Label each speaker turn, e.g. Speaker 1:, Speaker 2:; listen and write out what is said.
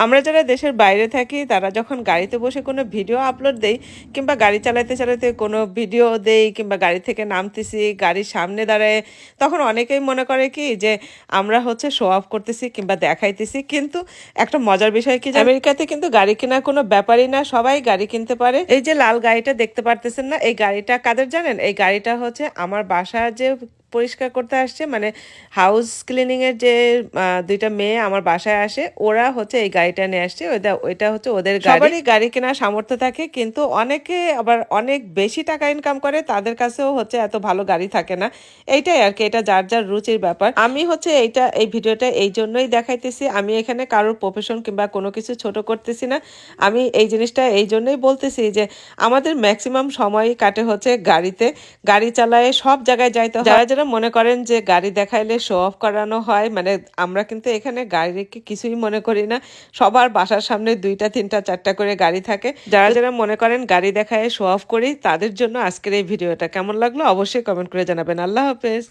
Speaker 1: আমরা যারা দেশের বাইরে থাকি তারা যখন গাড়িতে বসে কোনো ভিডিও আপলোড দেই কিংবা গাড়ি চালাতে চালাতে কোনো ভিডিও দেই কিংবা গাড়ি থেকে নামতেছি গাড়ির সামনে দাঁড়ায়, তখন অনেকেই মনে করে কি যে আমরা হচ্ছে শো অফ করতেছি কিংবা দেখাইতেছি। কিন্তু একটা মজার বিষয় কি, আমেরিকাতে কিন্তু গাড়ি কেনা কোনো ব্যাপারই না, সবাই গাড়ি কিনতে পারে। এই যে লাল গাড়িটা দেখতে পারতেছেন না, এই গাড়িটা কাদের জানেন? এই গাড়িটা হচ্ছে আমার বাসা যে পরিষ্কার করতে আসছে, মানে হাউস ক্লিনিং এর যে দুইটা মেয়ে আমার বাসায় আসে, ওরা হচ্ছে এই গাড়িটা নিয়ে আসছে। ওইটা হচ্ছে ওদের গাড়ি। সবারই গাড়ি কেনার সামর্থ্য থাকে, কিন্তু অনেকে আবার অনেক বেশি টাকা ইনকাম করে, তাদের কাছেও হচ্ছে এত ভালো গাড়ি থাকে না। এইটাই আর কি, এটা যার যার রুচির ব্যাপার। আমি হচ্ছে এই ভিডিওটা এই জন্যই দেখাইতেছি, আমি এখানে কারোর প্রফেশন কিংবা কোনো কিছু ছোট করতেছি না। আমি এই জিনিসটা এই জন্যই বলতেছি যে আমাদের ম্যাক্সিমাম সময়ই কাটে হচ্ছে গাড়িতে, গাড়ি চালায় সব জায়গায় যাইতে হয়। যারা যারা মনে করেন যে গাড়ি দেখাইলে শো অফ করানো হয়, মানে আমরা কিন্তু এখানে গাড়িকে কিছুই মনে করি না। সবার বাসার সামনে 2টা 3টা 4টা করে গাড়ি থাকে। যারা যারা মনে করেন গাড়ি দেখায় শো অফ করি, তাদের জন্য আজকের এই ভিডিওটা কেমন লাগলো অবশ্যই কমেন্ট করে জানাবেন। আল্লাহ হাফেজ।